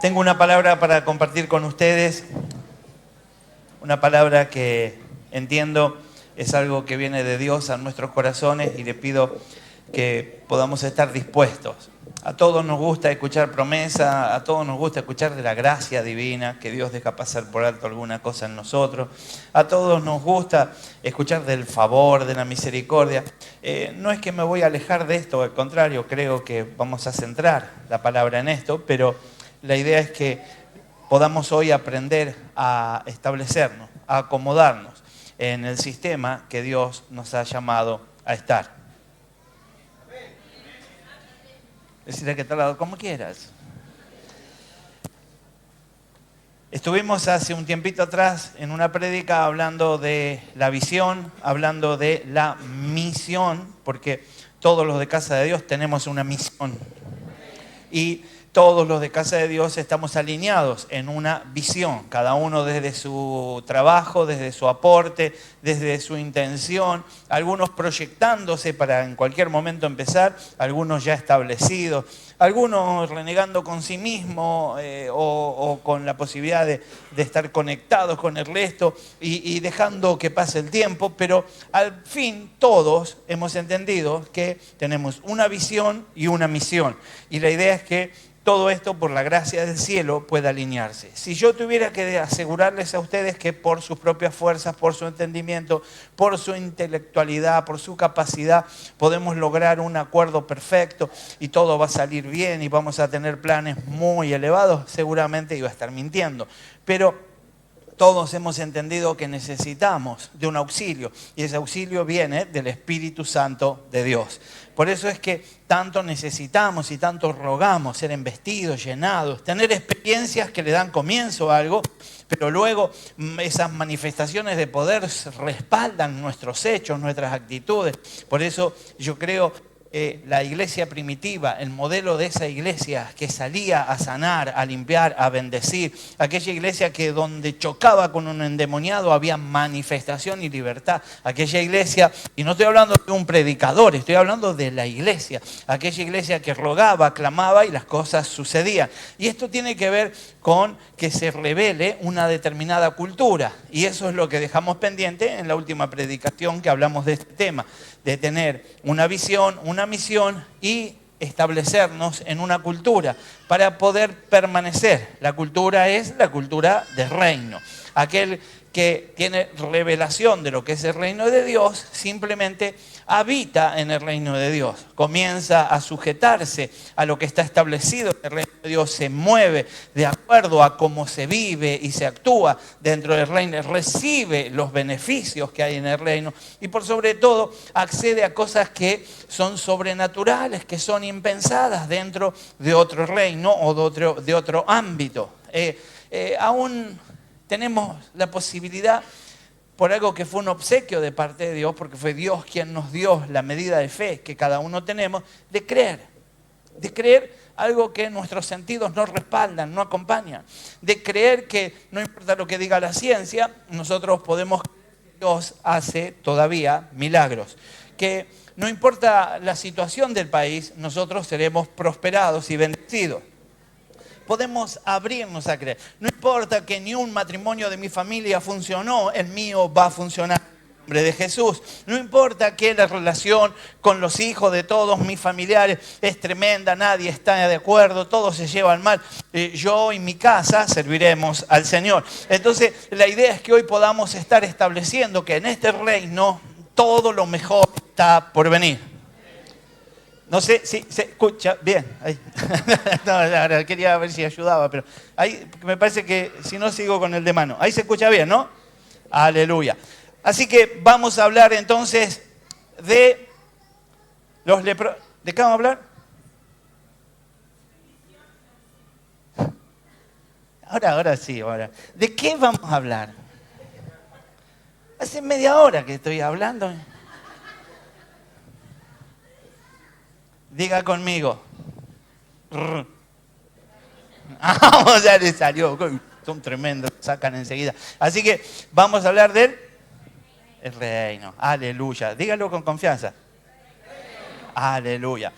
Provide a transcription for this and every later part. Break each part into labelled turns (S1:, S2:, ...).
S1: Tengo una palabra para compartir con ustedes, una palabra que entiendo es algo que viene de Dios a nuestros corazones y le pido que podamos estar dispuestos. A todos nos gusta escuchar promesa, a todos nos gusta escuchar de la gracia divina, que Dios deja pasar por alto alguna cosa en nosotros. A todos nos gusta escuchar del favor, de la misericordia. No es que me voy a alejar de esto, al contrario, creo que vamos a centrar la palabra en esto, pero la idea es que podamos hoy aprender a establecernos, a acomodarnos en el sistema que Dios nos ha llamado a estar. Decirle que está al lado, como quieras. Estuvimos hace un tiempito atrás en una prédica hablando de la visión, hablando de la misión, porque todos los de Casa de Dios tenemos una misión. Y todos los de Casa de Dios estamos alineados en una visión, cada uno desde su trabajo, desde su aporte, desde su intención, algunos proyectándose para en cualquier momento empezar, algunos ya establecidos, algunos renegando con sí mismo o con la posibilidad de estar conectados con el resto y dejando que pase el tiempo, pero al fin todos hemos entendido que tenemos una visión y una misión. Y la idea es que todo esto, por la gracia del cielo, puede alinearse. Si yo tuviera que asegurarles a ustedes que por sus propias fuerzas, por su entendimiento, por su intelectualidad, por su capacidad, podemos lograr un acuerdo perfecto y todo va a salir bien y vamos a tener planes muy elevados, seguramente iba a estar mintiendo. Pero todos hemos entendido que necesitamos de un auxilio y ese auxilio viene del Espíritu Santo de Dios. Por eso es que tanto necesitamos y tanto rogamos ser embestidos, llenados, tener experiencias que le dan comienzo a algo, pero luego esas manifestaciones de poder respaldan nuestros hechos, nuestras actitudes. Por eso yo creo la iglesia primitiva, el modelo de esa iglesia que salía a sanar, a limpiar, a bendecir, aquella iglesia que donde chocaba con un endemoniado había manifestación y libertad, aquella iglesia, y no estoy hablando de un predicador, estoy hablando de la iglesia, aquella iglesia que rogaba, clamaba y las cosas sucedían. Y esto tiene que ver con que se revele una determinada cultura, y eso es lo que dejamos pendiente en la última predicación que hablamos de este tema, de tener una visión, una misión y establecernos en una cultura para poder permanecer. La cultura es la cultura del reino. Aquel que tiene revelación de lo que es el reino de Dios, simplemente habita en el reino de Dios. Comienza a sujetarse a lo que está establecido en el reino de Dios, se mueve de acuerdo a cómo se vive y se actúa dentro del reino, recibe los beneficios que hay en el reino y por sobre todo accede a cosas que son sobrenaturales, que son impensadas dentro de otro reino o de otro ámbito. Aún tenemos la posibilidad, por algo que fue un obsequio de parte de Dios, porque fue Dios quien nos dio la medida de fe que cada uno tenemos, de creer algo que nuestros sentidos no respaldan, no acompañan, de creer que no importa lo que diga la ciencia, nosotros podemos creer que Dios hace todavía milagros, que no importa la situación del país, nosotros seremos prosperados y bendecidos. Podemos abrirnos a creer. No importa que ni un matrimonio de mi familia funcionó, el mío va a funcionar en el nombre de Jesús. No importa que la relación con los hijos de todos mis familiares es tremenda, nadie está de acuerdo, todos se llevan mal. Yo y mi casa serviremos al Señor. Entonces, la idea es que hoy podamos estar estableciendo que en este reino todo lo mejor está por venir. No sé si se escucha bien. Ahí. No, quería ver si ayudaba, pero ahí me parece que si no sigo con el de mano. Ahí se escucha bien, ¿no? Aleluya. Así que vamos a hablar entonces de los leprosos. ¿De qué vamos a hablar? Ahora sí, ahora. ¿De qué vamos a hablar? Hace media hora que estoy hablando. Diga conmigo. Vamos, ya le salió. Son tremendos, sacan enseguida. Así que vamos a hablar del reino. Aleluya. Dígalo con confianza. Aleluya.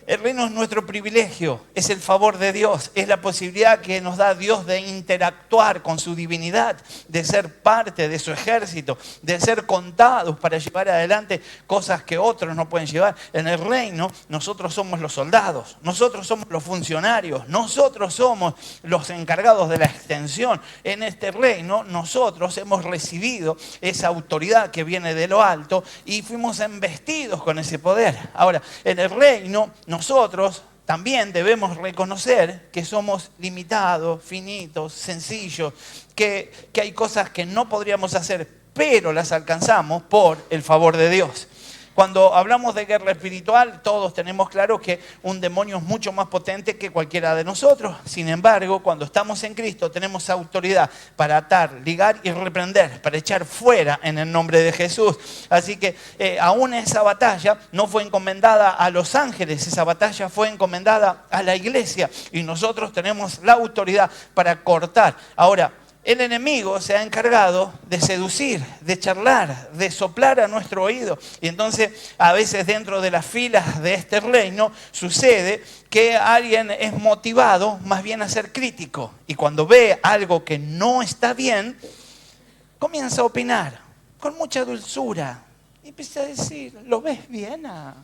S1: El reino es nuestro privilegio, es el favor de Dios, es la posibilidad que nos da Dios de interactuar con su divinidad, de ser parte de su ejército, de ser contados para llevar adelante cosas que otros no pueden llevar. En el reino nosotros somos los soldados, nosotros somos los funcionarios, nosotros somos los encargados de la extensión. En este reino nosotros hemos recibido esa autoridad que viene de lo alto y fuimos embestidos con ese poder. Ahora, en el reino nosotros también debemos reconocer que somos limitados, finitos, sencillos, que hay cosas que no podríamos hacer, pero las alcanzamos por el favor de Dios. Cuando hablamos de guerra espiritual, todos tenemos claro que un demonio es mucho más potente que cualquiera de nosotros. Sin embargo, cuando estamos en Cristo, tenemos autoridad para atar, ligar y reprender, para echar fuera en el nombre de Jesús. Así que aún esa batalla no fue encomendada a los ángeles, esa batalla fue encomendada a la iglesia. Y nosotros tenemos la autoridad para cortar. Ahora, el enemigo se ha encargado de seducir, de charlar, de soplar a nuestro oído. Y entonces, a veces dentro de las filas de este reino, sucede que alguien es motivado más bien a ser crítico. Y cuando ve algo que no está bien, comienza a opinar con mucha dulzura. Y empieza a decir, ¿lo ves bien a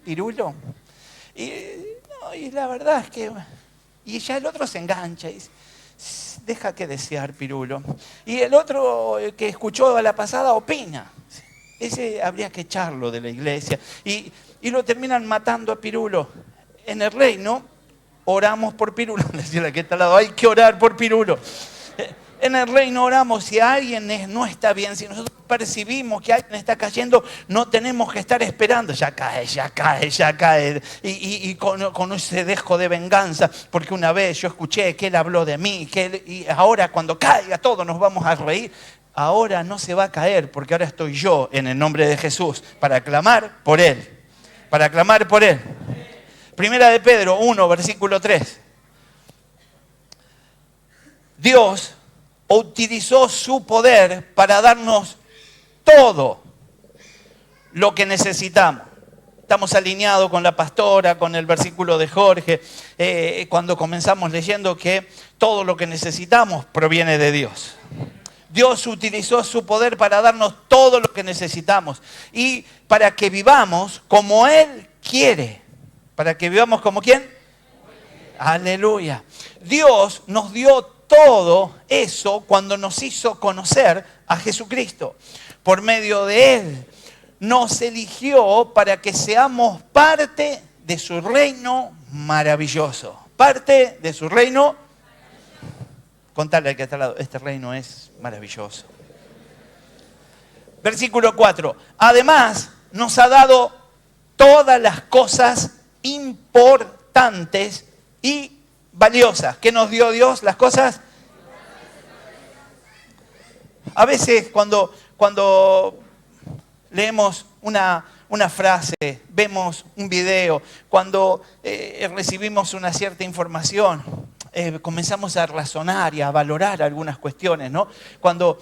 S1: Pirulo? Y la verdad es que... Y ya el otro se engancha y dice, deja que desear, Pirulo. Y el otro que escuchó a la pasada opina. Ese habría que echarlo de la iglesia. Y lo terminan matando a Pirulo. En el reino oramos por Pirulo. Decirle a que está al lado, hay que orar por Pirulo. En el reino oramos, si alguien no está bien, si nosotros percibimos que alguien está cayendo, no tenemos que estar esperando, ya cae, y con ese dejo de venganza, porque una vez yo escuché que él habló de mí, y ahora cuando caiga todos nos vamos a reír. Ahora no se va a caer, porque ahora estoy yo en el nombre de Jesús, para clamar por él, para clamar por él. Primera de Pedro 1, versículo 3. Dios utilizó su poder para darnos todo lo que necesitamos. Estamos alineados con la pastora, con el versículo de Jorge, cuando comenzamos leyendo que todo lo que necesitamos proviene de Dios. Dios utilizó su poder para darnos todo lo que necesitamos y para que vivamos como Él quiere. ¿Para que vivamos como quién? Aleluya. Dios nos dio todo eso cuando nos hizo conocer a Jesucristo. Por medio de Él nos eligió para que seamos parte de su reino maravilloso. Parte de su reino. Contale al que está al lado, este reino es maravilloso. Versículo 4. Además nos ha dado todas las cosas importantes y valiosas. ¿Qué nos dio Dios? Las cosas. A veces cuando leemos una frase, vemos un video, cuando recibimos una cierta información, comenzamos a razonar y a valorar algunas cuestiones, ¿no? Cuando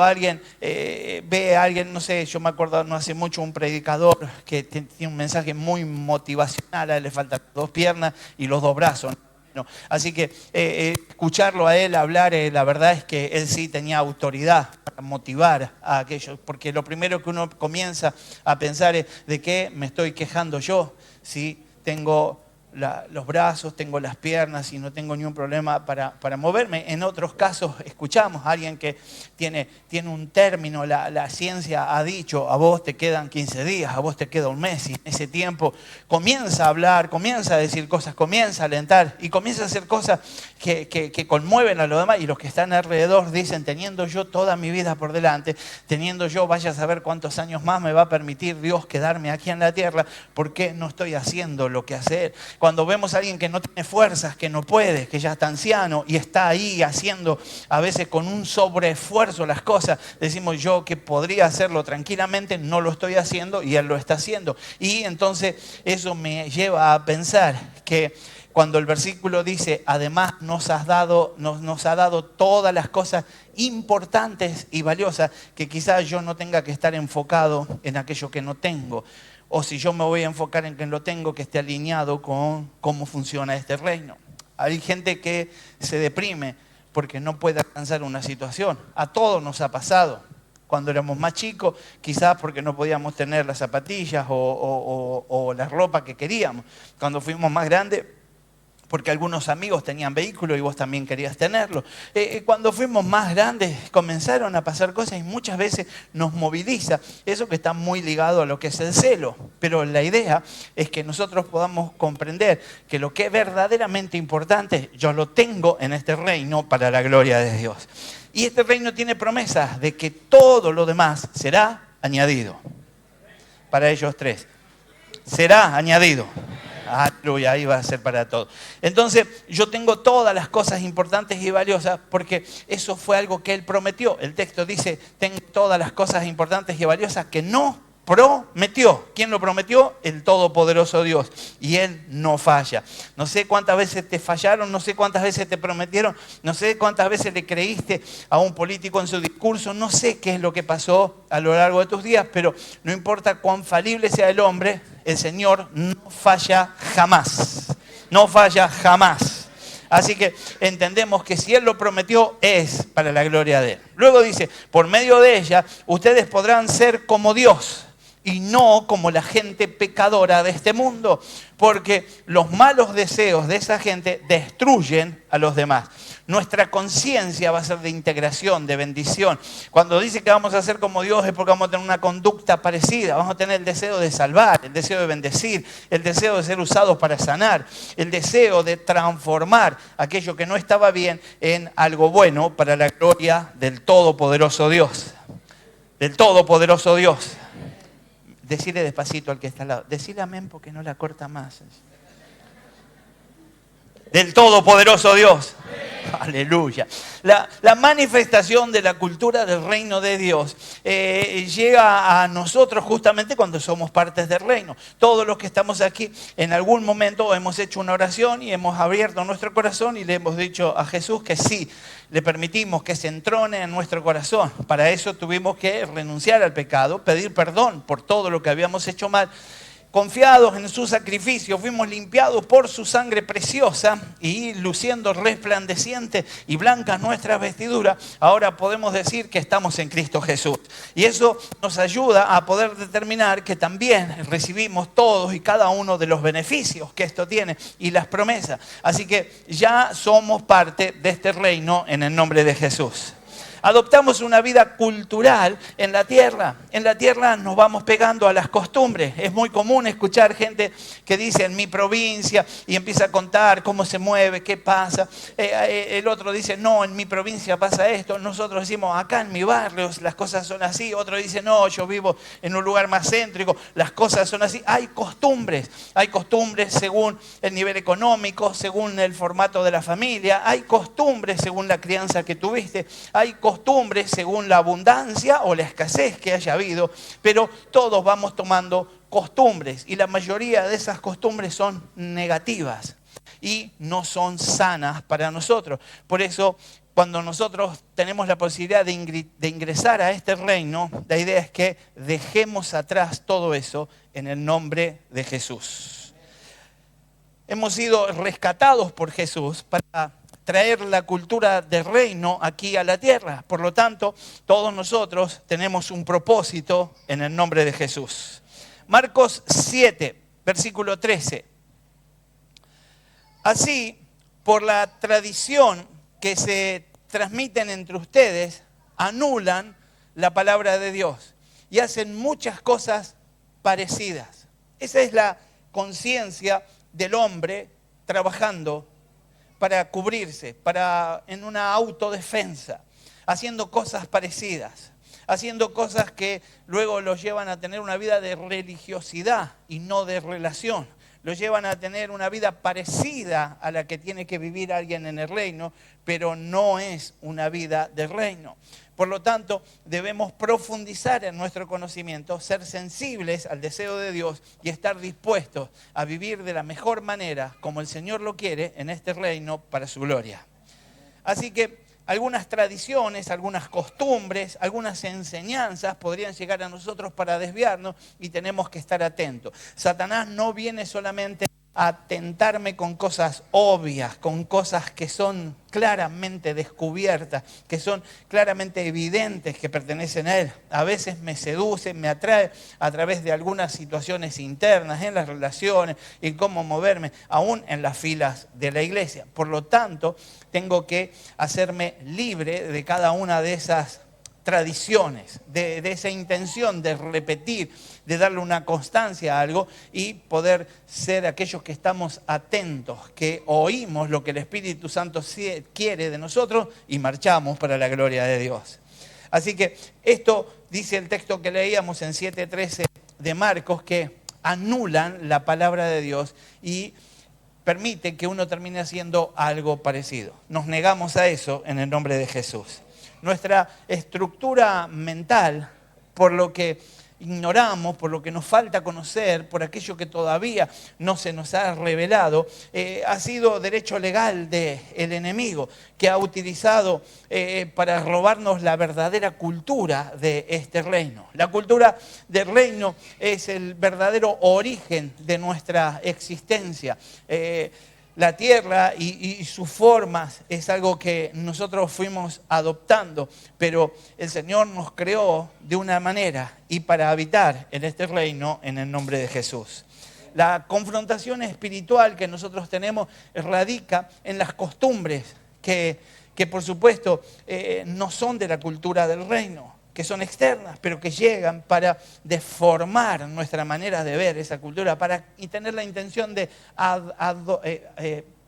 S1: alguien ve a alguien, no sé, yo me acuerdo no hace mucho un predicador que tiene un mensaje muy motivacional, a él le faltan 2 piernas y los 2 brazos, ¿no? Así que escucharlo a él hablar, la verdad es que él sí tenía autoridad para motivar a aquellos, porque lo primero que uno comienza a pensar es ¿de qué me estoy quejando yo? Si tengo los brazos, tengo las piernas y no tengo ningún problema para moverme. En otros casos escuchamos a alguien que tiene un término, la ciencia ha dicho, a vos te quedan 15 días, a vos te queda un mes, y en ese tiempo comienza a hablar, comienza a decir cosas, comienza a alentar y comienza a hacer cosas que conmueven a los demás, y los que están alrededor dicen, teniendo yo toda mi vida por delante, teniendo yo, vaya a saber cuántos años más me va a permitir Dios quedarme aquí en la tierra, ¿por qué no estoy haciendo lo que hace Él? Cuando vemos a alguien que no tiene fuerzas, que no puede, que ya está anciano y está ahí haciendo a veces con un sobreesfuerzo las cosas, decimos yo que podría hacerlo tranquilamente, no lo estoy haciendo y Él lo está haciendo. Y entonces eso me lleva a pensar que cuando el versículo dice, además nos ha dado todas las cosas importantes y valiosas, que quizás yo no tenga que estar enfocado en aquello que no tengo. o si yo me voy a enfocar en que lo tengo que esté alineado con cómo funciona este reino. Hay gente que se deprime porque no puede alcanzar una situación. A todos nos ha pasado. Cuando éramos más chicos, quizás porque no podíamos tener las zapatillas o la ropa que queríamos. Cuando fuimos más grandes, porque algunos amigos tenían vehículo y vos también querías tenerlo. Cuando fuimos más grandes comenzaron a pasar cosas y muchas veces nos moviliza. Eso que está muy ligado a lo que es el celo. Pero la idea es que nosotros podamos comprender que lo que es verdaderamente importante, yo lo tengo en este reino para la gloria de Dios. Y este reino tiene promesas de que todo lo demás será añadido. Para ellos tres. Será añadido. Aleluya, ahí va a ser para todos. Entonces, yo tengo todas las cosas importantes y valiosas porque eso fue algo que Él prometió. El texto dice, tengo todas las cosas importantes y valiosas que no prometió. ¿Quién lo prometió? El Todopoderoso Dios. Y Él no falla. No sé cuántas veces te fallaron, no sé cuántas veces te prometieron, no sé cuántas veces le creíste a un político en su discurso, no sé qué es lo que pasó a lo largo de tus días, pero no importa cuán falible sea el hombre, el Señor no falla jamás. No falla jamás. Así que entendemos que si Él lo prometió, es para la gloria de Él. Luego dice, por medio de ella, ustedes podrán ser como Dios y no como la gente pecadora de este mundo, porque los malos deseos de esa gente destruyen a los demás. Nuestra conciencia va a ser de integración, de bendición. Cuando dice que vamos a ser como Dios es porque vamos a tener una conducta parecida. Vamos a tener el deseo de salvar, el deseo de bendecir, el deseo de ser usados para sanar, el deseo de transformar aquello que no estaba bien en algo bueno para la gloria del Todopoderoso Dios. Del Todopoderoso Dios. Decirle despacito al que está al lado. Decirle amén porque no la corta más. Del Todopoderoso Dios. Aleluya. La manifestación de la cultura del reino de Dios llega a nosotros justamente cuando somos partes del reino. Todos los que estamos aquí en algún momento hemos hecho una oración y hemos abierto nuestro corazón y le hemos dicho a Jesús que sí, le permitimos que se entrone en nuestro corazón. Para eso tuvimos que renunciar al pecado, pedir perdón por todo lo que habíamos hecho mal. Confiados en su sacrificio, fuimos limpiados por su sangre preciosa y luciendo resplandeciente y blancas nuestras vestiduras, ahora podemos decir que estamos en Cristo Jesús. Y eso nos ayuda a poder determinar que también recibimos todos y cada uno de los beneficios que esto tiene y las promesas. Así que ya somos parte de este reino en el nombre de Jesús. Adoptamos una vida cultural en la tierra. En la tierra nos vamos pegando a las costumbres. Es muy común escuchar gente que dice en mi provincia y empieza a contar cómo se mueve, qué pasa. El otro dice, no, en mi provincia pasa esto. Nosotros decimos, acá en mi barrio las cosas son así. Otro dice, no, yo vivo en un lugar más céntrico, las cosas son así. Hay costumbres según el nivel económico, según el formato de la familia. Hay costumbres según la crianza que tuviste. Hay costumbres según la abundancia o la escasez que haya habido, pero todos vamos tomando costumbres y la mayoría de esas costumbres son negativas y no son sanas para nosotros. Por eso, cuando nosotros tenemos la posibilidad de ingresar a este reino, la idea es que dejemos atrás todo eso en el nombre de Jesús. Hemos sido rescatados por Jesús para traer la cultura del reino aquí a la tierra. Por lo tanto, todos nosotros tenemos un propósito en el nombre de Jesús. Marcos 7, versículo 13. Así, por la tradición que se transmiten entre ustedes, anulan la palabra de Dios y hacen muchas cosas parecidas. Esa es la conciencia del hombre trabajando para cubrirse, en una autodefensa, haciendo cosas parecidas, haciendo cosas que luego los llevan a tener una vida de religiosidad y no de relación. Los llevan a tener una vida parecida a la que tiene que vivir alguien en el reino, pero no es una vida de reino. Por lo tanto, debemos profundizar en nuestro conocimiento, ser sensibles al deseo de Dios y estar dispuestos a vivir de la mejor manera, como el Señor lo quiere, en este reino para su gloria. Así que algunas tradiciones, algunas costumbres, algunas enseñanzas podrían llegar a nosotros para desviarnos y tenemos que estar atentos. Satanás no viene solamente a tentarme con cosas obvias, con cosas que son claramente descubiertas, que son claramente evidentes que pertenecen a él. A veces me seduce, me atrae a través de algunas situaciones internas, en las relaciones, en cómo moverme, aún en las filas de la iglesia. Por lo tanto, tengo que hacerme libre de cada una de esas tradiciones, de esa intención de repetir, de darle una constancia a algo y poder ser aquellos que estamos atentos, que oímos lo que el Espíritu Santo quiere de nosotros y marchamos para la gloria de Dios. Así que esto dice el texto que leíamos en 7:13 de Marcos, que anulan la palabra de Dios y permite que uno termine haciendo algo parecido. Nos negamos a eso en el nombre de Jesús. Nuestra estructura mental, por lo que ignoramos, por lo que nos falta conocer, por aquello que todavía no se nos ha revelado, ha sido derecho legal del enemigo, que ha utilizado para robarnos la verdadera cultura de este reino. La cultura del reino es el verdadero origen de nuestra existencia. La tierra y sus formas es algo que nosotros fuimos adoptando, pero el Señor nos creó de una manera y para habitar en este reino en el nombre de Jesús. La confrontación espiritual que nosotros tenemos radica en las costumbres que por supuesto no son de la cultura del reino, que son externas, pero que llegan para deformar nuestra manera de ver esa cultura, y tener la intención de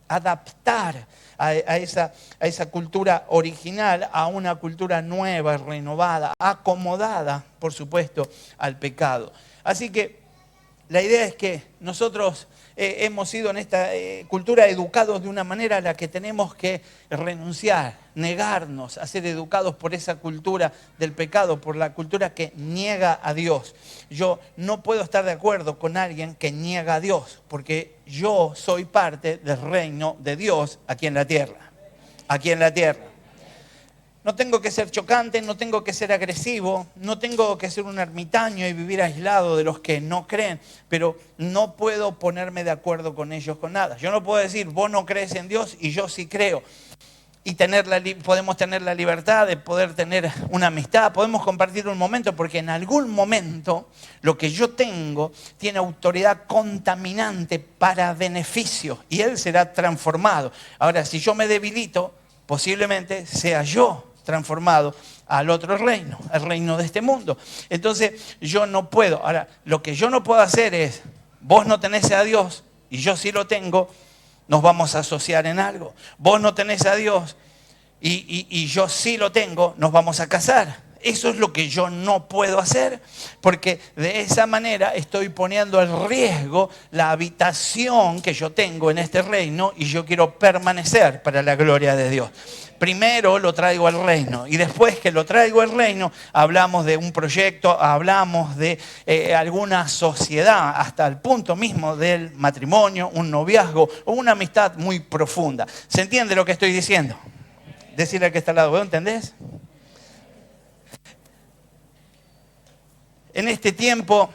S1: adaptar a esa cultura original a una cultura nueva, renovada, acomodada, por supuesto, al pecado. Así que la idea es que nosotros hemos sido en esta cultura educados de una manera a la que tenemos que renunciar, negarnos a ser educados por esa cultura del pecado, por la cultura que niega a Dios. Yo no puedo estar de acuerdo con alguien que niega a Dios, porque yo soy parte del reino de Dios aquí en la tierra. Aquí en la tierra. No tengo que ser chocante, no tengo que ser agresivo, no tengo que ser un ermitaño y vivir aislado de los que no creen, pero no puedo ponerme de acuerdo con ellos con nada. Yo no puedo decir, vos no crees en Dios y yo sí creo. Y podemos tener la libertad de poder tener una amistad, podemos compartir un momento, porque en algún momento lo que yo tengo tiene autoridad contaminante para beneficio y él será transformado. Ahora, si yo me debilito, posiblemente sea yo transformado al otro reino, al reino de este mundo. Entonces yo no puedo. Ahora, lo que yo no puedo hacer es, vos no tenés a Dios y yo sí lo tengo, nos vamos a asociar en algo. Vos no tenés a Dios y yo sí lo tengo, nos vamos a casar. Eso es lo que yo no puedo hacer, porque de esa manera estoy poniendo en riesgo la habitación que yo tengo en este reino y yo quiero permanecer para la gloria de Dios. Primero lo traigo al reino y después que lo traigo al reino hablamos de un proyecto, hablamos de alguna sociedad, hasta el punto mismo del matrimonio, un noviazgo o una amistad muy profunda. ¿Se entiende lo que estoy diciendo? Decirle al que está al lado, ¿vos entendés? En este tiempo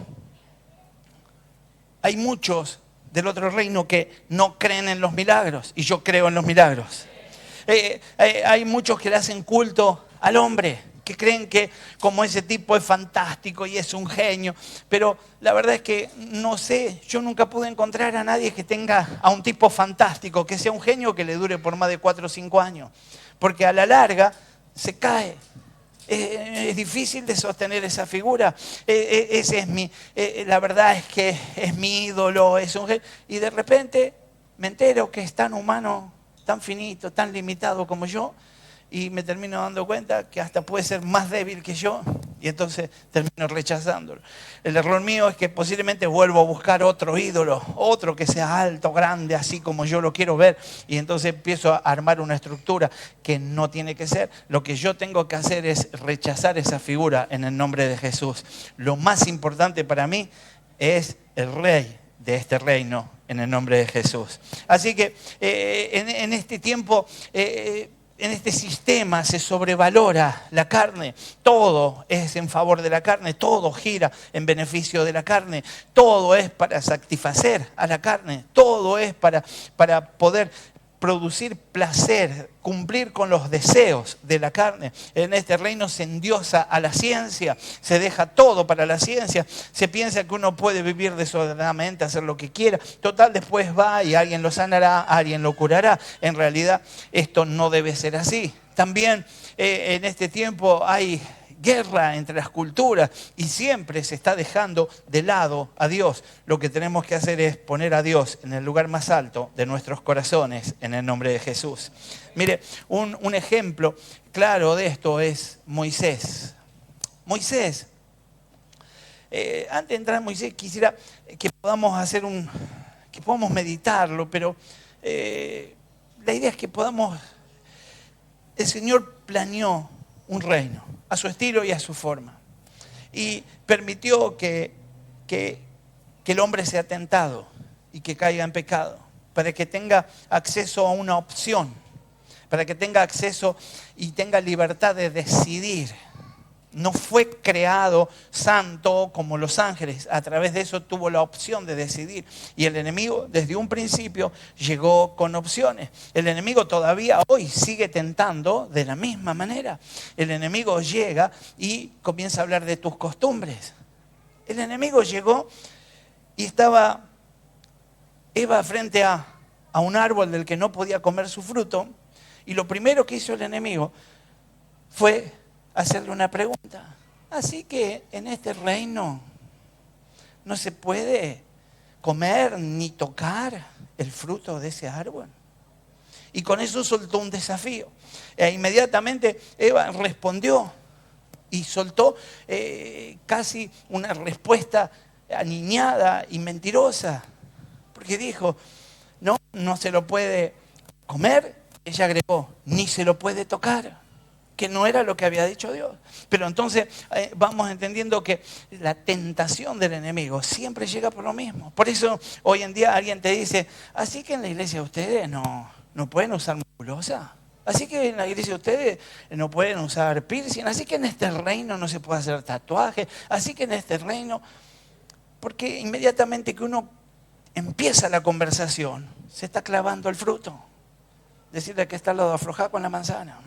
S1: hay muchos del otro reino que no creen en los milagros y yo creo en los milagros. Hay muchos que le hacen culto al hombre, que creen que como ese tipo es fantástico y es un genio, pero la verdad es que no sé, yo nunca pude encontrar a nadie que tenga a un tipo fantástico, que sea un genio que le dure por más de 4 o 5 años, porque a la larga se cae. Es difícil de sostener esa figura. Ese es la verdad es que es mi ídolo, es un genio, y de repente me entero que es tan humano, tan finito, tan limitado como yo, y me termino dando cuenta que hasta puede ser más débil que yo, y entonces termino rechazándolo. El error mío es que posiblemente vuelvo a buscar otro ídolo, otro que sea alto, grande, así como yo lo quiero ver, y entonces empiezo a armar una estructura que no tiene que ser. Lo que yo tengo que hacer es rechazar esa figura en el nombre de Jesús. Lo más importante para mí es el Rey de este reino en el nombre de Jesús. Así que en este tiempo en este sistema se sobrevalora la carne. Todo es en favor de la carne, todo gira en beneficio de la carne, todo es para satisfacer a la carne, todo es para poder producir placer, cumplir con los deseos de la carne. En este reino se endiosa a la ciencia, se deja todo para la ciencia, se piensa que uno puede vivir desordenadamente, hacer lo que quiera. Total, después va y alguien lo sanará, alguien lo curará. En realidad esto no debe ser así. También en este tiempo hay guerra entre las culturas y siempre se está dejando de lado a Dios. Lo que tenemos que hacer es poner a Dios en el lugar más alto de nuestros corazones en el nombre de Jesús. Mire, un ejemplo claro de esto es Moisés. Moisés, antes de entrar en Moisés quisiera que podamos que podamos meditarlo, pero la idea es que el Señor planeó un reino a su estilo y a su forma. Y permitió que el hombre sea tentado y que caiga en pecado, para que tenga acceso a una opción, para que tenga acceso y tenga libertad de decidir. No fue creado santo como los ángeles. A través de eso tuvo la opción de decidir. Y el enemigo desde un principio llegó con opciones. El enemigo todavía hoy sigue tentando de la misma manera. El enemigo llega y comienza a hablar de tus costumbres. El enemigo llegó y estaba Eva frente a un árbol del que no podía comer su fruto. Y lo primero que hizo el enemigo fue hacerle una pregunta. Así que en este reino no se puede comer ni tocar el fruto de ese árbol. Y con eso soltó un desafío. E inmediatamente Eva respondió y soltó casi una respuesta aniñada y mentirosa. Porque dijo, no se lo puede comer. Ella agregó, ni se lo puede tocar. Que no era lo que había dicho Dios. Pero entonces vamos entendiendo que la tentación del enemigo siempre llega por lo mismo. Por eso hoy en día alguien te dice, así que en la iglesia ustedes no pueden usar musculosa. Así que en la iglesia ustedes no pueden usar piercing. Así que en este reino no se puede hacer tatuaje. Así que en este reino... Porque inmediatamente que uno empieza la conversación, se está clavando el fruto. Decirle que está al lado, aflojar con la manzana.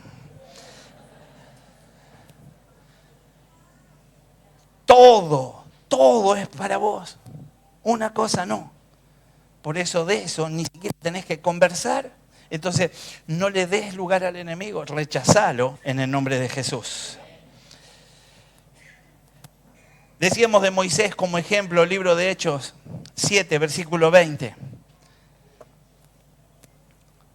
S1: Todo es para vos. Una cosa no. Por eso de eso ni siquiera tenés que conversar. Entonces no le des lugar al enemigo, rechazalo en el nombre de Jesús. Decíamos de Moisés como ejemplo, el libro de Hechos 7, versículo 20.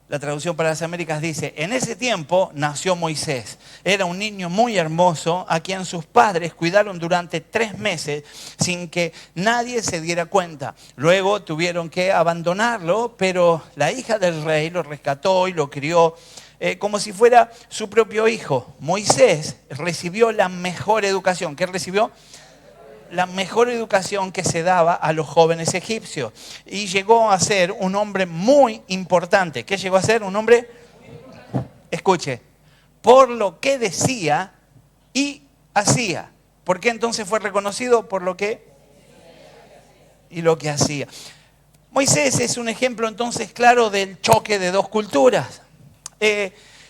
S1: La traducción para las Américas dice, en ese tiempo nació Moisés. Era un niño muy hermoso a quien sus padres cuidaron durante 3 meses sin que nadie se diera cuenta. Luego tuvieron que abandonarlo, pero la hija del rey lo rescató y lo crió como si fuera su propio hijo. Moisés recibió la mejor educación. ¿Qué recibió? La mejor educación que se daba a los jóvenes egipcios. Y llegó a ser un hombre muy importante. ¿Qué llegó a ser? Un hombre, escuche, por lo que decía y hacía. ¿Por qué entonces fue reconocido? Por lo que y lo que hacía. Moisés es un ejemplo entonces claro del choque de dos culturas.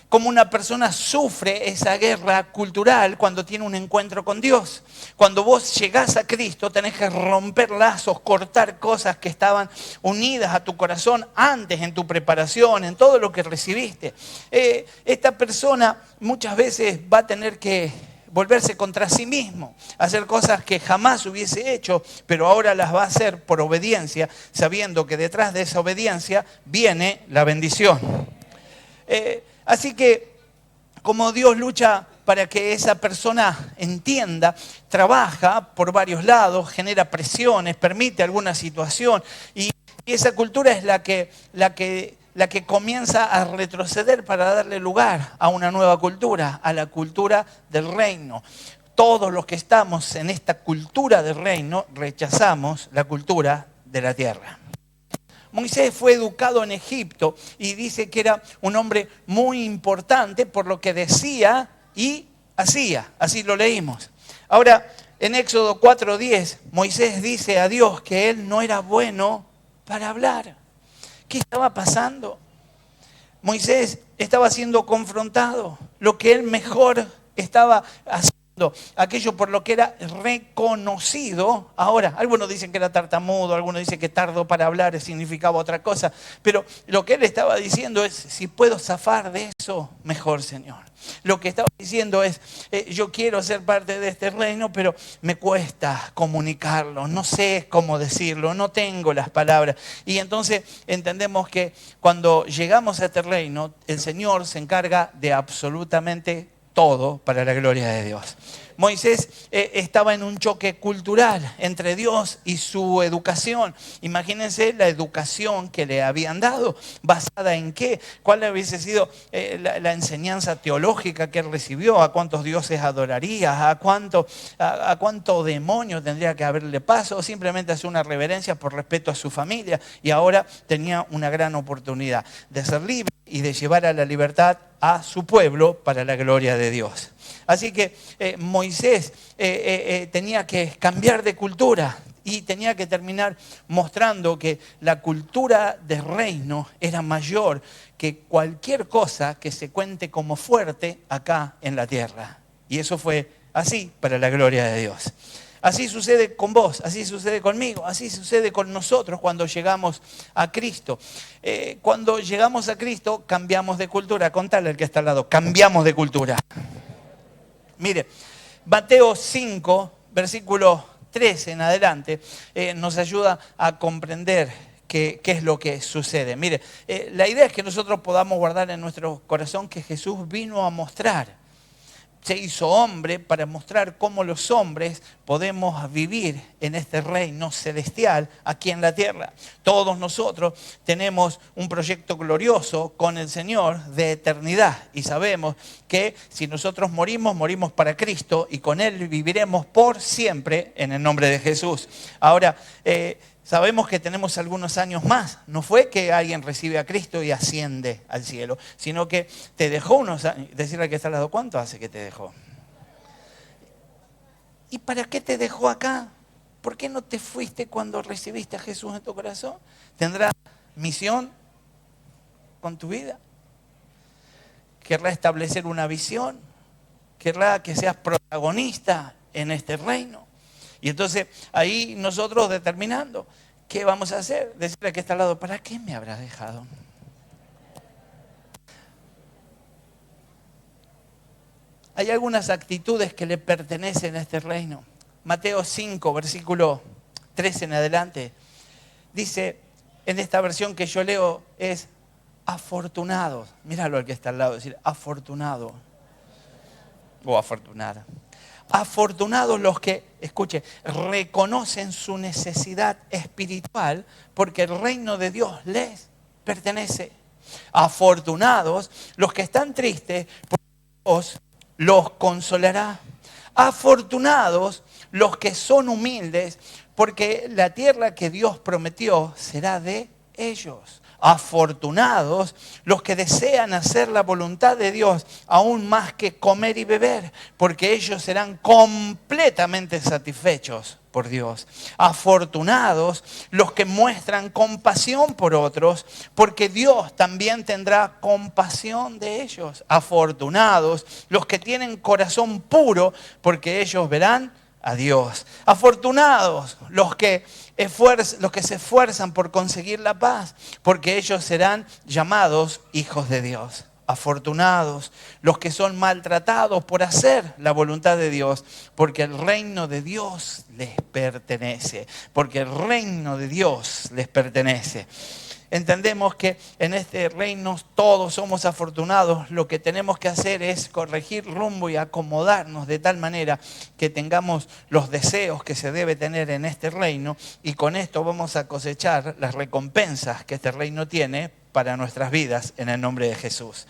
S1: Como una persona sufre esa guerra cultural cuando tiene un encuentro con Dios. Cuando vos llegás a Cristo tenés que romper lazos, cortar cosas que estaban unidas a tu corazón antes, en tu preparación, en todo lo que recibiste. Esta persona muchas veces va a tener que volverse contra sí mismo, hacer cosas que jamás hubiese hecho, pero ahora las va a hacer por obediencia, sabiendo que detrás de esa obediencia viene la bendición. Así que, como Dios lucha para que esa persona entienda, trabaja por varios lados, genera presiones, permite alguna situación, y esa cultura es la que comienza a retroceder para darle lugar a una nueva cultura, a la cultura del reino. Todos los que estamos en esta cultura del reino rechazamos la cultura de la tierra. Moisés fue educado en Egipto y dice que era un hombre muy importante por lo que decía y hacía. Así lo leímos. Ahora, en Éxodo 4:10, Moisés dice a Dios que él no era bueno para hablar. ¿Qué estaba pasando? Moisés estaba siendo confrontado. Lo que él mejor estaba haciendo, aquello por lo que era reconocido. Ahora, algunos dicen que era tartamudo, algunos dicen que tardó para hablar, significaba otra cosa. Pero lo que él estaba diciendo es, si puedo zafar de eso, mejor, Señor. Lo que estaba diciendo es, yo quiero ser parte de este reino, pero me cuesta comunicarlo, no sé cómo decirlo, no tengo las palabras. Y entonces entendemos que cuando llegamos a este reino, el Señor se encarga de absolutamente todo para la gloria de Dios. Moisés estaba en un choque cultural entre Dios y su educación. Imagínense la educación que le habían dado, basada en qué, cuál hubiese sido la enseñanza teológica que él recibió, a cuántos dioses adoraría, a cuánto demonio tendría que haberle paso, o simplemente hacer una reverencia por respeto a su familia. Y ahora tenía una gran oportunidad de ser libre y de llevar a la libertad a su pueblo para la gloria de Dios. Así que Moisés tenía que cambiar de cultura y tenía que terminar mostrando que la cultura del reino era mayor que cualquier cosa que se cuente como fuerte acá en la tierra. Y eso fue así para la gloria de Dios. Así sucede con vos, así sucede conmigo, así sucede con nosotros cuando llegamos a Cristo. Cuando llegamos a Cristo cambiamos de cultura. Contale al que está al lado, cambiamos de cultura. Mire, Mateo 5, versículo 13 en adelante, nos ayuda a comprender qué es lo que sucede. Mire, la idea es que nosotros podamos guardar en nuestro corazón que Jesús vino a mostrar. Se hizo hombre para mostrar cómo los hombres podemos vivir en este reino celestial aquí en la tierra. Todos nosotros tenemos un proyecto glorioso con el Señor de eternidad y sabemos que si nosotros morimos, morimos para Cristo y con Él viviremos por siempre en el nombre de Jesús. Ahora, sabemos que tenemos algunos años más. No fue que alguien recibe a Cristo y asciende al cielo, sino que te dejó unos años. Decirle al que está al lado, ¿cuánto hace que te dejó? ¿Y para qué te dejó acá? ¿Por qué no te fuiste cuando recibiste a Jesús en tu corazón? ¿Tendrá misión con tu vida? ¿Querrá establecer una visión? ¿Querrá que seas protagonista en este reino? Y entonces ahí nosotros determinando qué vamos a hacer. Decirle al que está al lado, ¿para qué me habrás dejado? Hay algunas actitudes que le pertenecen a este reino. Mateo 5, versículo 13 en adelante, dice, en esta versión que yo leo es afortunados. Míralo al que está al lado, decir afortunado o afortunada. Afortunados los que, escuche, reconocen su necesidad espiritual porque el reino de Dios les pertenece. Afortunados los que están tristes porque Dios los consolará. Afortunados los que son humildes porque la tierra que Dios prometió será de ellos. Afortunados los que desean hacer la voluntad de Dios aún más que comer y beber, porque ellos serán completamente satisfechos por Dios. Afortunados los que muestran compasión por otros, porque Dios también tendrá compasión de ellos. Afortunados los que tienen corazón puro, porque ellos verán a Dios. Afortunados los que se esfuerzan por conseguir la paz, porque ellos serán llamados hijos de Dios. Afortunados los que son maltratados por hacer la voluntad de Dios, porque el reino de Dios les pertenece. Porque el reino de Dios les pertenece. Entendemos que en este reino todos somos afortunados. Lo que tenemos que hacer es corregir rumbo y acomodarnos de tal manera que tengamos los deseos que se debe tener en este reino, y con esto vamos a cosechar las recompensas que este reino tiene para nuestras vidas en el nombre de Jesús.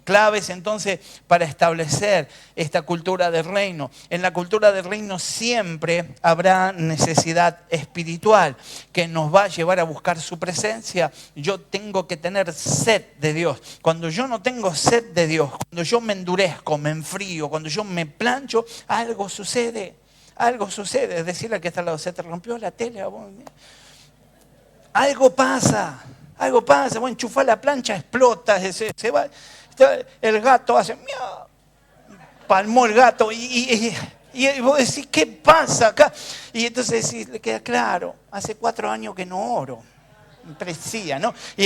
S1: claves entonces para establecer esta cultura del reino. En la cultura del reino siempre habrá necesidad espiritual que nos va a llevar a buscar su presencia. Yo tengo que tener sed de Dios. Cuando yo no tengo sed de Dios, cuando yo me endurezco, me enfrío, cuando yo me plancho, algo sucede. Algo sucede. Es decirle al que está al lado, se te rompió la tele. Algo pasa. Algo pasa. Vos enchufás la plancha, explota, se va. El gato hace miau, palmó el gato y vos decís, ¿qué pasa acá? Y entonces decís, le queda claro, hace 4 años que no oro. Parecía, ¿no? Y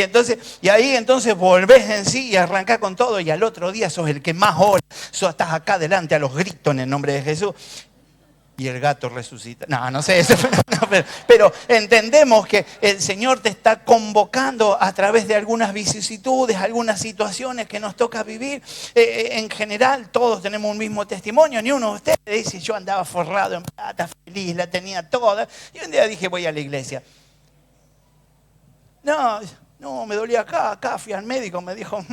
S1: ahí entonces volvés en sí y arrancás con todo y al otro día sos el que más ora. Estás acá delante a los gritos en el nombre de Jesús. Y el gato resucita. No sé eso. Pero entendemos que el Señor te está convocando a través de algunas vicisitudes, algunas situaciones que nos toca vivir. En general, todos tenemos un mismo testimonio. Ni uno de ustedes dice, yo andaba forrado en plata, feliz, la tenía toda. Y un día dije, voy a la iglesia. No, me dolía acá fui al médico, me dijo,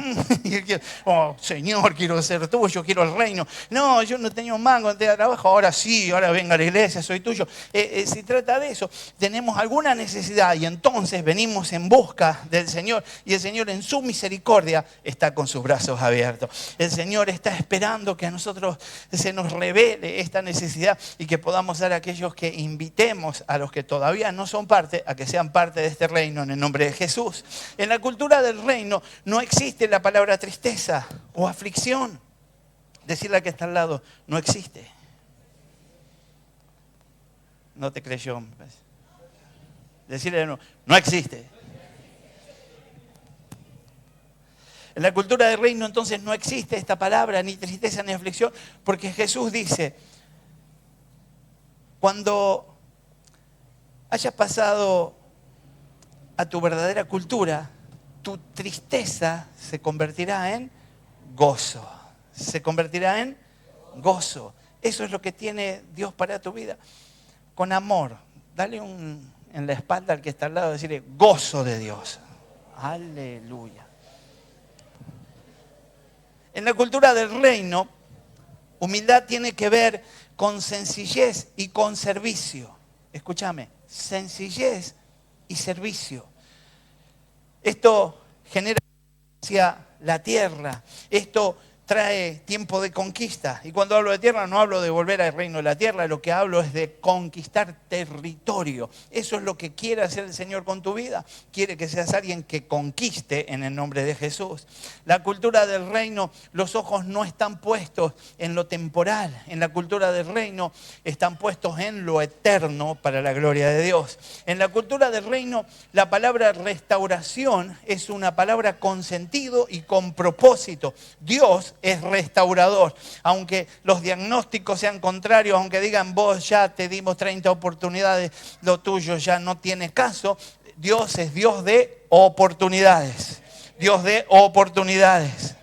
S1: oh, Señor, quiero ser tuyo, quiero el reino. No, yo no tenía un mango, no tenía trabajo, ahora sí, ahora venga a la iglesia, soy tuyo. Se trata de eso, tenemos alguna necesidad y entonces venimos en busca del Señor y el Señor en su misericordia está con sus brazos abiertos. El Señor está esperando que a nosotros se nos revele esta necesidad y que podamos ser aquellos que invitemos a los que todavía no son parte, a que sean parte de este reino en el nombre de Jesús. En la cultura del reino no existe la palabra tristeza o aflicción. Decirle a que está al lado, no existe. No te creyó. Decirle no existe. En la cultura del reino entonces no existe esta palabra, ni tristeza ni aflicción, porque Jesús dice, cuando hayas pasado a tu verdadera cultura, tu tristeza se convertirá en gozo. Se convertirá en gozo. Eso es lo que tiene Dios para tu vida. Con amor, dale en la espalda al que está al lado, decirle gozo de Dios. Aleluya. En la cultura del reino, humildad tiene que ver con sencillez y con servicio. Escúchame, sencillez y servicio. Esto genera hacia la tierra. Esto trae tiempo de conquista. Y cuando hablo de tierra no hablo de volver al reino de la tierra, lo que hablo es de conquistar territorio. Eso es lo que quiere hacer el Señor con tu vida. Quiere que seas alguien que conquiste en el nombre de Jesús. La cultura del reino, los ojos no están puestos en lo temporal. En la cultura del reino están puestos en lo eterno para la gloria de Dios. En la cultura del reino, la palabra restauración es una palabra con sentido y con propósito. Dios es restaurador. Aunque los diagnósticos sean contrarios, aunque digan vos ya te dimos 30 oportunidades, lo tuyo ya no tiene caso, Dios es Dios de oportunidades. Dios de oportunidades.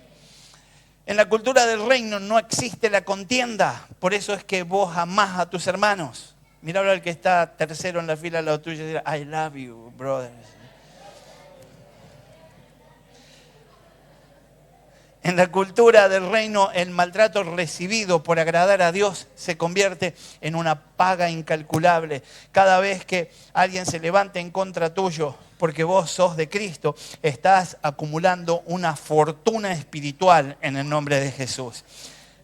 S1: En la cultura del reino no existe la contienda, por eso es que vos amás a tus hermanos. Mira ahora el que está tercero en la fila al lado tuyo y dice, I love you, brother. En la cultura del reino, el maltrato recibido por agradar a Dios se convierte en una paga incalculable. Cada vez que alguien se levante en contra tuyo, porque vos sos de Cristo, estás acumulando una fortuna espiritual en el nombre de Jesús.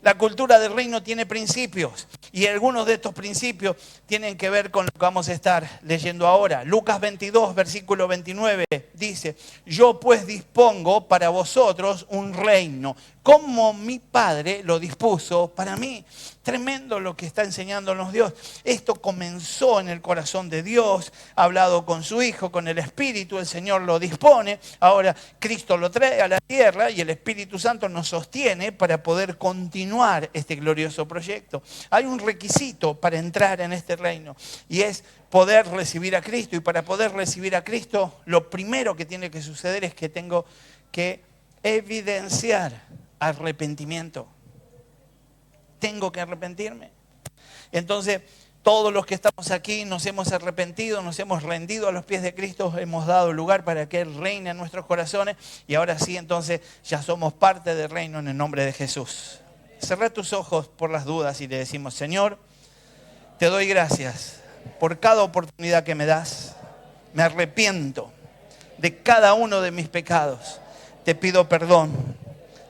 S1: La cultura del reino tiene principios y algunos de estos principios tienen que ver con lo que vamos a estar leyendo ahora. Lucas 22, versículo 29 dice, yo pues dispongo para vosotros un reino, como mi Padre lo dispuso para mí. Tremendo lo que está enseñándonos Dios. Esto comenzó en el corazón de Dios, ha hablado con su Hijo, con el Espíritu, el Señor lo dispone, ahora Cristo lo trae a la tierra y el Espíritu Santo nos sostiene para poder continuar este glorioso proyecto. Hay un requisito para entrar en este reino y es poder recibir a Cristo, y para poder recibir a Cristo lo primero que tiene que suceder es que tengo que evidenciar arrepentimiento. Tengo que arrepentirme. Entonces, Todos los que estamos aquí nos hemos arrepentido, nos hemos rendido a los pies de Cristo, hemos dado lugar para que Él reine en nuestros corazones y ahora sí, entonces ya somos parte del reino en el nombre de Jesús. Cerrá tus ojos por las dudas y le decimos: Señor, te doy gracias por cada oportunidad que me das. Me arrepiento de cada uno de mis pecados. Te pido perdón.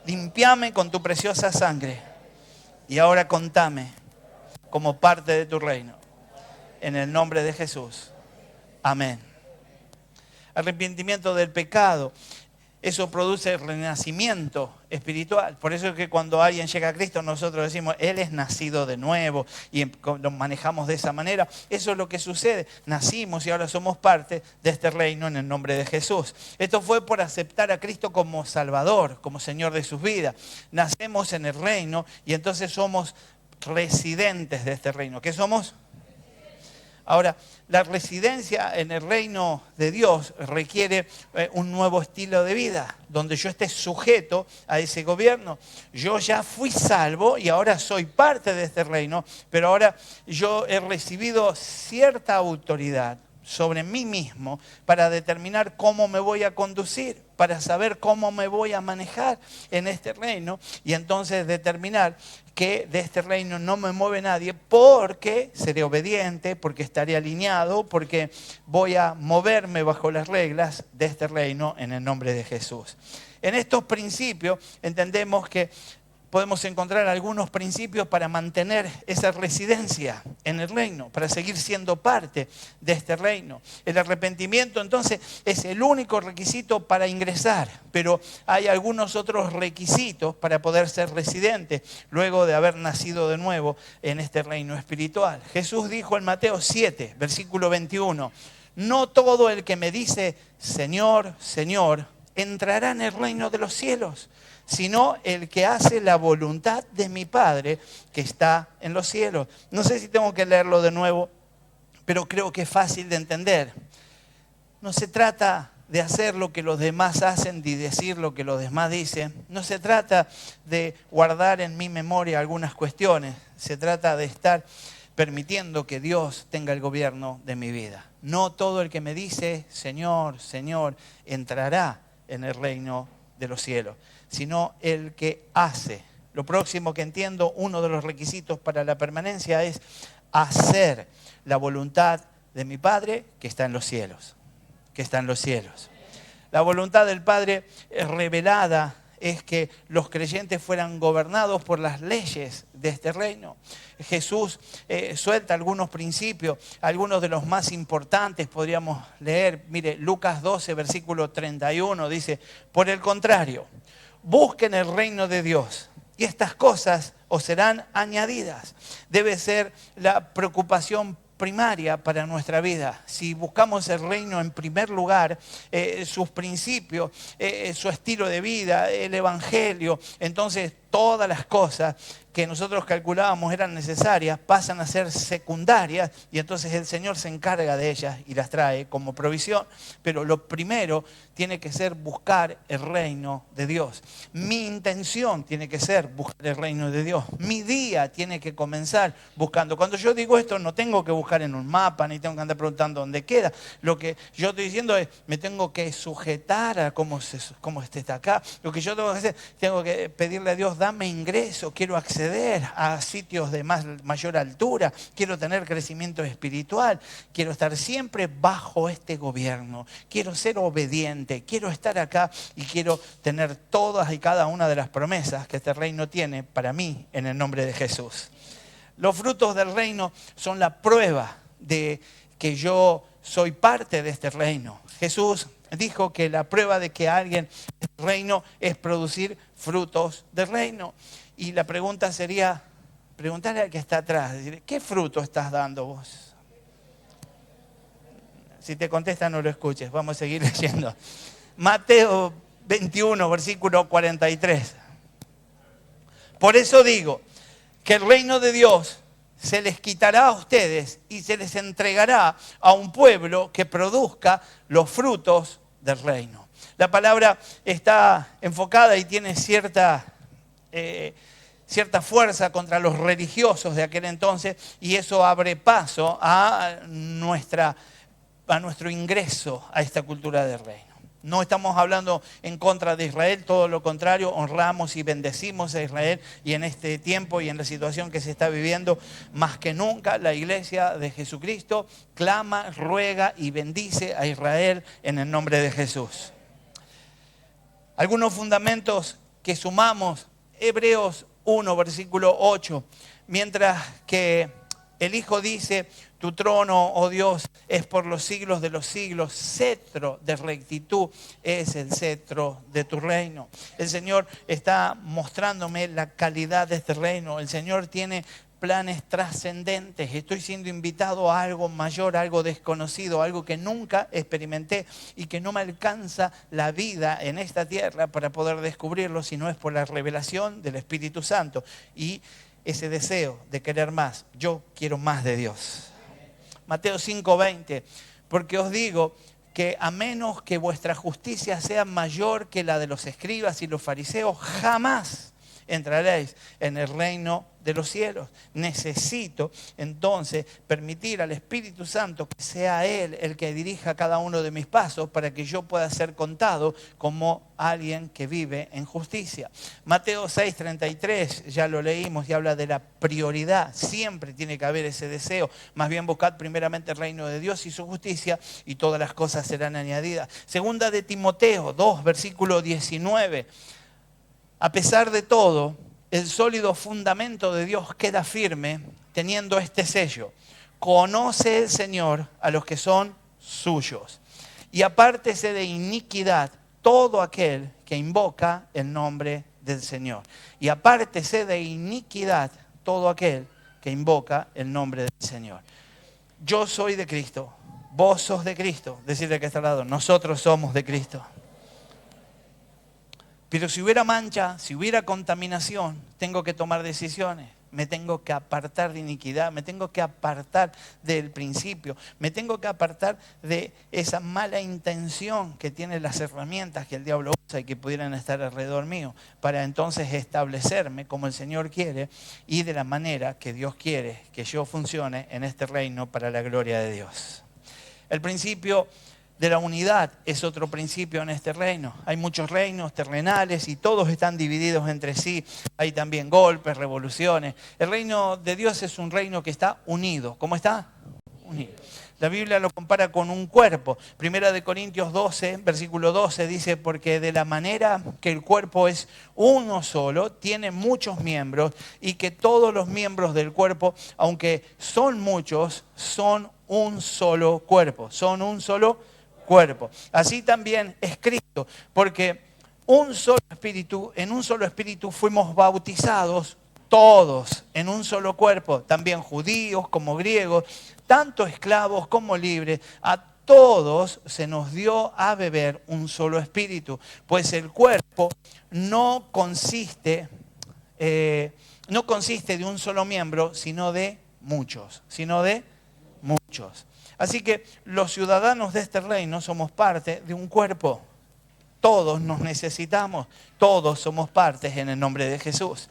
S1: Límpiame con tu preciosa sangre y ahora contame como parte de tu reino. En el nombre de Jesús. Amén. Arrepentimiento del pecado. Eso produce renacimiento espiritual. Por eso es que cuando alguien llega a Cristo, nosotros decimos: Él es nacido de nuevo, y lo manejamos de esa manera. Eso es lo que sucede. Nacimos y ahora somos parte de este reino en el nombre de Jesús. Esto fue por aceptar a Cristo como Salvador, como Señor de sus vidas. Nacemos en el reino y entonces somos residentes de este reino. ¿Qué somos? Ahora, la residencia en el reino de Dios requiere un nuevo estilo de vida, donde yo esté sujeto a ese gobierno. Yo ya fui salvo y ahora soy parte de este reino, pero ahora yo he recibido cierta autoridad sobre mí mismo para determinar cómo me voy a conducir, para saber cómo me voy a manejar en este reino y entonces determinar que de este reino no me mueve nadie porque seré obediente, porque estaré alineado, porque voy a moverme bajo las reglas de este reino en el nombre de Jesús. En estos principios entendemos que podemos encontrar algunos principios para mantener esa residencia en el reino, para seguir siendo parte de este reino. El arrepentimiento entonces es el único requisito para ingresar, pero hay algunos otros requisitos para poder ser residente luego de haber nacido de nuevo en este reino espiritual. Jesús dijo en Mateo 7, versículo 21, no todo el que me dice Señor, Señor, entrará en el reino de los cielos, sino el que hace la voluntad de mi Padre que está en los cielos. No sé si tengo que leerlo de nuevo, pero creo que es fácil de entender. No se trata de hacer lo que los demás hacen ni decir lo que los demás dicen. No se trata de guardar en mi memoria algunas cuestiones. Se trata de estar permitiendo que Dios tenga el gobierno de mi vida. No todo el que me dice Señor, Señor, entrará en el reino de los cielos, sino el que hace. Lo próximo que entiendo, uno de los requisitos para la permanencia es hacer la voluntad de mi Padre que está en los cielos. Que está en los cielos. La voluntad del Padre revelada es que los creyentes fueran gobernados por las leyes de este reino. Jesús suelta algunos principios, algunos de los más importantes podríamos leer. Mire, Lucas 12, versículo 31 dice: por el contrario, busquen el reino de Dios y estas cosas os serán añadidas. Debe ser la preocupación primaria para nuestra vida. Si buscamos el reino en primer lugar, sus principios, su estilo de vida, el evangelio, entonces todas las cosas que nosotros calculábamos eran necesarias pasan a ser secundarias y entonces el Señor se encarga de ellas y las trae como provisión. Pero lo primero tiene que ser buscar el reino de Dios. Mi intención tiene que ser buscar el reino de Dios. Mi día tiene que comenzar buscando. Cuando yo digo esto, no tengo que buscar en un mapa, ni tengo que andar preguntando dónde queda. Lo que yo estoy diciendo es, me tengo que sujetar a cómo está acá. Lo que yo tengo que hacer, tengo que pedirle a Dios, dame ingreso, quiero acceder a sitios de mayor altura, quiero tener crecimiento espiritual, quiero estar siempre bajo este gobierno, quiero ser obediente, quiero estar acá y quiero tener todas y cada una de las promesas que este reino tiene para mí en el nombre de Jesús. Los frutos del reino son la prueba de que yo soy parte de este reino. Jesús dijo que la prueba de que alguien es reino es producir frutos del reino. Y la pregunta sería, preguntarle al que está atrás, decir, ¿qué fruto estás dando vos? Si te contesta, no lo escuches, vamos a seguir leyendo. Mateo 21, versículo 43. Por eso digo que el reino de Dios se les quitará a ustedes y se les entregará a un pueblo que produzca los frutos del reino. La palabra está enfocada y tiene cierta cierta fuerza contra los religiosos de aquel entonces, y eso abre paso a nuestro ingreso a esta cultura del reino. No estamos hablando en contra de Israel, todo lo contrario, honramos y bendecimos a Israel, y en este tiempo y en la situación que se está viviendo, más que nunca la iglesia de Jesucristo clama, ruega y bendice a Israel en el nombre de Jesús. Algunos fundamentos que sumamos: Hebreos 1, versículo 8, mientras que el Hijo dice: tu trono, oh Dios, es por los siglos de los siglos, cetro de rectitud es el cetro de tu reino. El Señor está mostrándome la calidad de este reino. El Señor tiene planes trascendentes. Estoy siendo invitado a algo mayor, algo desconocido, algo que nunca experimenté y que no me alcanza la vida en esta tierra para poder descubrirlo, si no es por la revelación del Espíritu Santo y ese deseo de querer más. Yo quiero más de Dios. Mateo 5:20, porque os digo que a menos que vuestra justicia sea mayor que la de los escribas y los fariseos, jamás entraréis en el reino de los cielos. Necesito entonces permitir al Espíritu Santo que sea Él el que dirija cada uno de mis pasos para que yo pueda ser contado como alguien que vive en justicia. Mateo 6:33, ya lo leímos y habla de la prioridad. Siempre tiene que haber ese deseo. Más bien buscad primeramente el reino de Dios y su justicia y todas las cosas serán añadidas. Segunda de Timoteo 2, versículo 19. A pesar de todo, el sólido fundamento de Dios queda firme teniendo este sello: conoce el Señor a los que son suyos, y apártese de iniquidad todo aquel que invoca el nombre del Señor. Y apártese de iniquidad todo aquel que invoca el nombre del Señor. Yo soy de Cristo, vos sos de Cristo. Decirle que está al lado: nosotros somos de Cristo. Pero si hubiera mancha, si hubiera contaminación, tengo que tomar decisiones. Me tengo que apartar de iniquidad, me tengo que apartar del principio, me tengo que apartar de esa mala intención que tienen las herramientas que el diablo usa y que pudieran estar alrededor mío, para entonces establecerme como el Señor quiere y de la manera que Dios quiere que yo funcione en este reino para la gloria de Dios. El principio de la unidad es otro principio en este reino. Hay muchos reinos terrenales y todos están divididos entre sí. Hay también golpes, revoluciones. El reino de Dios es un reino que está unido. ¿Cómo está? Unido. La Biblia lo compara con un cuerpo. Primera de Corintios 12, versículo 12 dice: porque de la manera que el cuerpo es uno solo, tiene muchos miembros, y que todos los miembros del cuerpo, aunque son muchos, son un solo cuerpo. Son un solo cuerpo. Así también es Cristo, porque un solo espíritu, en un solo espíritu fuimos bautizados todos en un solo cuerpo, también judíos como griegos, tanto esclavos como libres. A todos se nos dio a beber un solo espíritu, pues el cuerpo no consiste de un solo miembro, sino de muchos. Así que los ciudadanos de este reino somos parte de un cuerpo. Todos nos necesitamos, todos somos partes en el nombre de Jesús.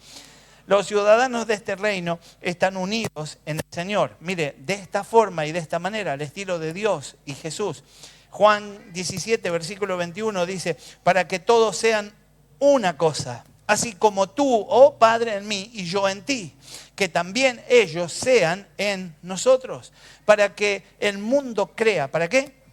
S1: Los ciudadanos de este reino están unidos en el Señor. Mire, de esta forma y de esta manera, al estilo de Dios y Jesús. Juan 17, versículo 21 dice: para que todos sean una cosa, así como tú, oh Padre, en mí y yo en ti, que también ellos sean en nosotros, para que el mundo crea. ¿Para qué?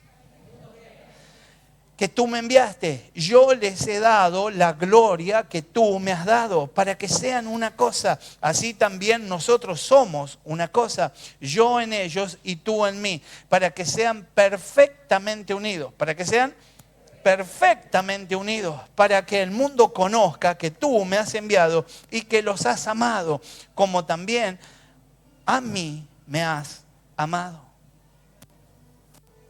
S1: Que tú me enviaste. Yo les he dado la gloria que tú me has dado, para que sean una cosa. Así también nosotros somos una cosa, yo en ellos y tú en mí, para que sean perfectamente unidos. Para que sean perfectamente unidos, para que el mundo conozca que tú me has enviado y que los has amado, como también a mí me has amado.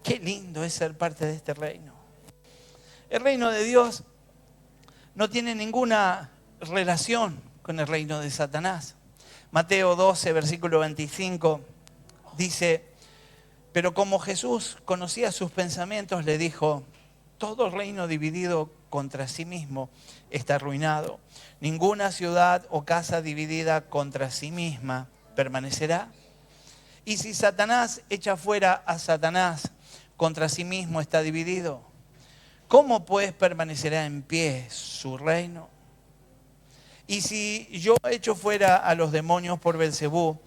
S1: Qué lindo es ser parte de este reino. El reino de Dios no tiene ninguna relación con el reino de Satanás. Mateo 12, versículo 25 dice: pero como Jesús conocía sus pensamientos, le dijo: todo reino dividido contra sí mismo está arruinado. Ninguna ciudad o casa dividida contra sí misma permanecerá. Y si Satanás echa fuera a Satanás, contra sí mismo está dividido. ¿Cómo pues permanecerá en pie su reino? Y si yo echo fuera a los demonios por Belcebú,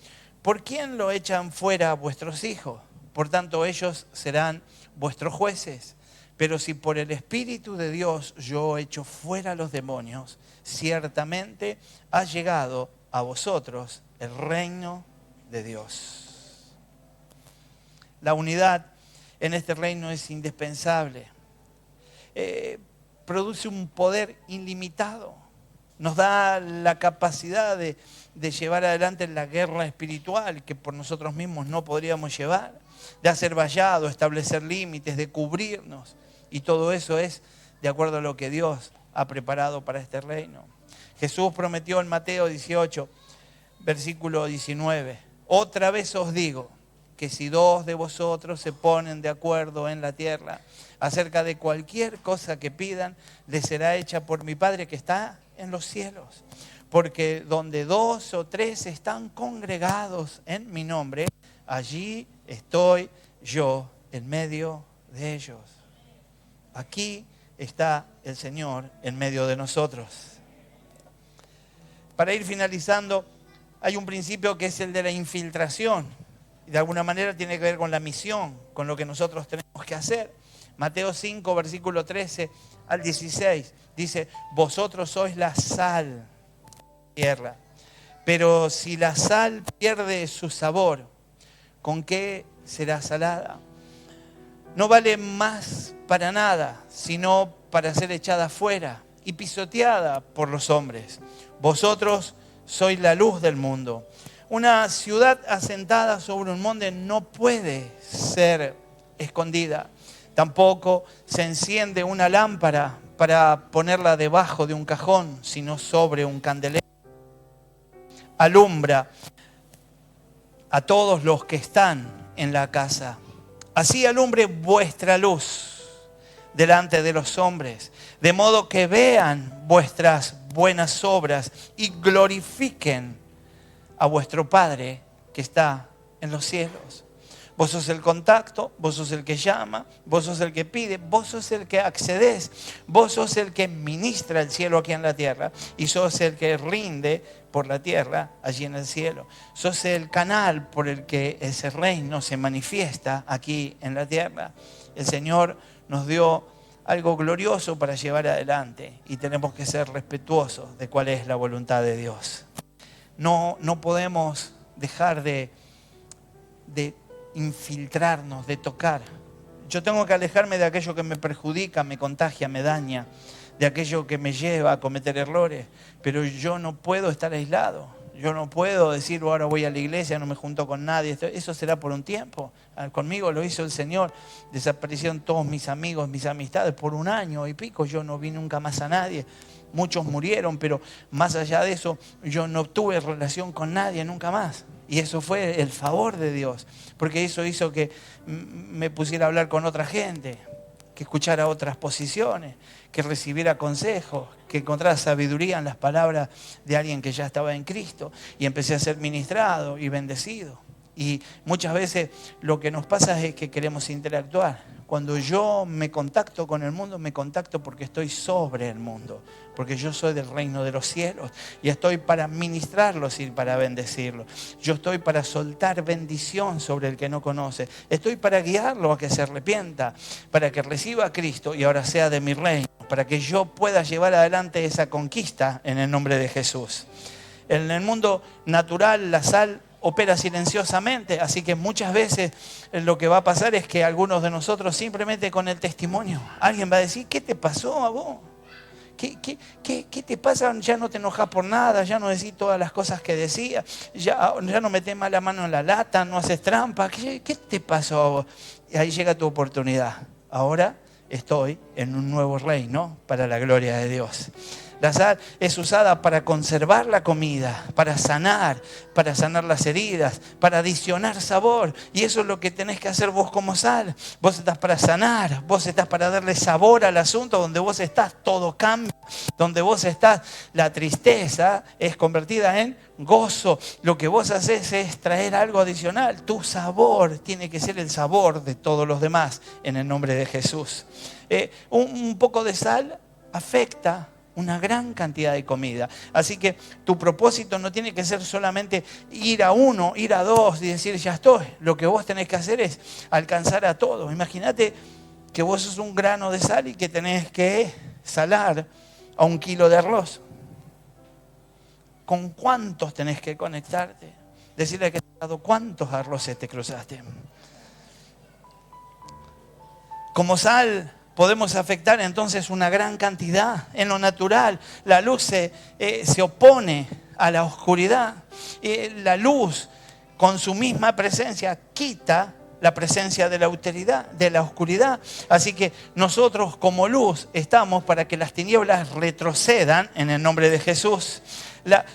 S1: ¿por quién lo echan fuera vuestros hijos? Por tanto, ellos serán vuestros jueces. Pero si por el Espíritu de Dios yo echo fuera a los demonios, ciertamente ha llegado a vosotros el reino de Dios. La unidad en este reino es indispensable. Produce un poder ilimitado. Nos da la capacidad de llevar adelante la guerra espiritual que por nosotros mismos no podríamos llevar, de hacer vallado, establecer límites, de cubrirnos. Y todo eso es de acuerdo a lo que Dios ha preparado para este reino. Jesús prometió en Mateo 18, versículo 19, otra vez os digo que si dos de vosotros se ponen de acuerdo en la tierra acerca de cualquier cosa que pidan, les será hecha por mi Padre que está en los cielos. Porque donde dos o tres están congregados en mi nombre, allí estoy yo en medio de ellos. Aquí está el Señor en medio de nosotros. Para ir finalizando, hay un principio que es el de la infiltración. Y de alguna manera tiene que ver con la misión, con lo que nosotros tenemos que hacer. Mateo 5, versículo 13 al 16, dice, vosotros sois la sal de la tierra. Pero si la sal pierde su sabor, ¿con qué será salada? No vale más para nada, sino para ser echada fuera y pisoteada por los hombres. Vosotros sois la luz del mundo. Una ciudad asentada sobre un monte no puede ser escondida. Tampoco se enciende una lámpara para ponerla debajo de un cajón, sino sobre un candelero. Alumbra a todos los que están en la casa. Así alumbre vuestra luz delante de los hombres, de modo que vean vuestras buenas obras y glorifiquen a vuestro Padre que está en los cielos. Vos sos el contacto, vos sos el que llama, vos sos el que pide, vos sos el que accedes, vos sos el que ministra el cielo aquí en la tierra y sos el que rinde por la tierra allí en el cielo. Sos el canal por el que ese reino se manifiesta aquí en la tierra. El Señor nos dio algo glorioso para llevar adelante y tenemos que ser respetuosos de cuál es la voluntad de Dios. No podemos dejar de infiltrarnos, de tocar. Yo tengo que alejarme de aquello que me perjudica, me contagia, me daña, de aquello que me lleva a cometer errores, pero yo no puedo estar aislado. Yo no puedo decir, ahora voy a la iglesia, no me junto con nadie. Eso será por un tiempo. Conmigo lo hizo el Señor. Desaparecieron todos mis amigos, mis amistades. Por un año y pico yo no vi nunca más a nadie. Muchos murieron, pero más allá de eso, yo no tuve relación con nadie nunca más. Y eso fue el favor de Dios, porque eso hizo que me pusiera a hablar con otra gente, que escuchara otras posiciones, que recibiera consejos, que encontrara sabiduría en las palabras de alguien que ya estaba en Cristo. Y empecé a ser ministrado y bendecido. Y muchas veces lo que nos pasa es que queremos interactuar. Cuando yo me contacto con el mundo, me contacto porque estoy sobre el mundo, porque yo soy del reino de los cielos y estoy para ministrarlos y para bendecirlos. Yo estoy para soltar bendición sobre el que no conoce. Estoy para guiarlo a que se arrepienta, para que reciba a Cristo y ahora sea de mi reino, para que yo pueda llevar adelante esa conquista en el nombre de Jesús. En el mundo natural, la sal opera silenciosamente, así que muchas veces lo que va a pasar es que algunos de nosotros simplemente con el testimonio, alguien va a decir, ¿qué te pasó a vos? ¿Qué te pasa? Ya no te enojas por nada, ya no decís todas las cosas que decías, ya no metés más la mano en la lata, no haces trampa, ¿qué te pasó a vos? Y ahí llega tu oportunidad. Ahora estoy en un nuevo reino para la gloria de Dios. La sal es usada para conservar la comida, para sanar las heridas, para adicionar sabor. Y eso es lo que tenés que hacer vos como sal. Vos estás para sanar, vos estás para darle sabor al asunto. Donde vos estás, todo cambia. Donde vos estás, la tristeza es convertida en gozo. Lo que vos haces es traer algo adicional. Tu sabor tiene que ser el sabor de todos los demás, en el nombre de Jesús. Un poco de sal afecta una gran cantidad de comida. Así que tu propósito no tiene que ser solamente ir a uno, ir a dos y decir ya estoy. Lo que vos tenés que hacer es alcanzar a todos. Imagínate que vos sos un grano de sal y que tenés que salar a 1 kilo de arroz. ¿Con cuántos tenés que conectarte? Decirle que cuántos arroces te cruzaste. Como sal podemos afectar entonces una gran cantidad. En lo natural, la luz se opone a la oscuridad. La luz, con su misma presencia, quita la presencia de la oscuridad. Así que nosotros como luz estamos para que las tinieblas retrocedan en el nombre de Jesús.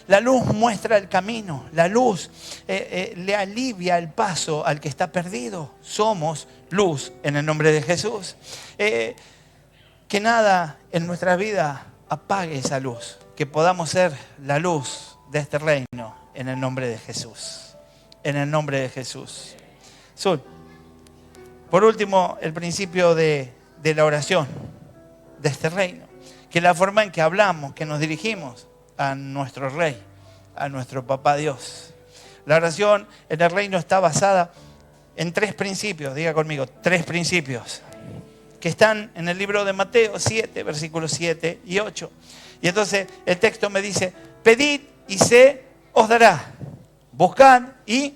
S1: La luz muestra el camino. La luz le alivia el paso al que está perdido. Somos luz en el nombre de Jesús. Que nada en nuestra vida apague esa luz. Que podamos ser la luz de este reino en el nombre de Jesús. En el nombre de Jesús. Por último, el principio de la oración de este reino. Que es la forma en que hablamos, que nos dirigimos a nuestro Rey, a nuestro Papá Dios. La oración en el reino está basada en 3 principios, diga conmigo, 3 principios, que están en el libro de Mateo 7, versículos 7 y 8. Y entonces el texto me dice, pedid y se os dará, buscad y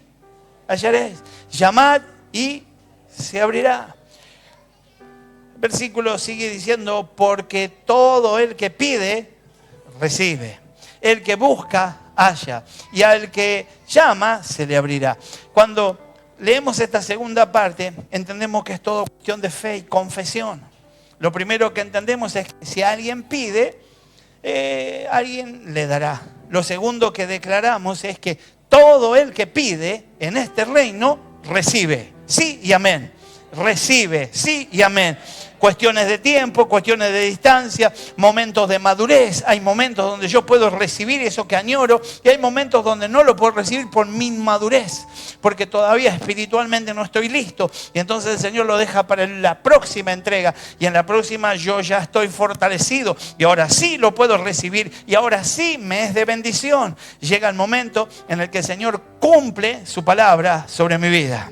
S1: hallaréis, llamad y se abrirá. El versículo sigue diciendo, porque todo el que pide, recibe. El que busca, halla. Y al que llama, se le abrirá. Cuando leemos esta segunda parte, entendemos que es todo cuestión de fe y confesión. Lo primero que entendemos es que si alguien pide, alguien le dará. Lo segundo que declaramos es que todo el que pide en este reino, recibe. Sí y amén. Recibe, sí y amén. Cuestiones de tiempo, cuestiones de distancia, momentos de madurez. Hay momentos donde yo puedo recibir eso que añoro y hay momentos donde no lo puedo recibir por mi inmadurez, porque todavía espiritualmente no estoy listo. Y entonces el Señor lo deja para la próxima entrega y en la próxima yo ya estoy fortalecido y ahora sí lo puedo recibir y ahora sí me es de bendición. Llega el momento en el que el Señor cumple su palabra sobre mi vida.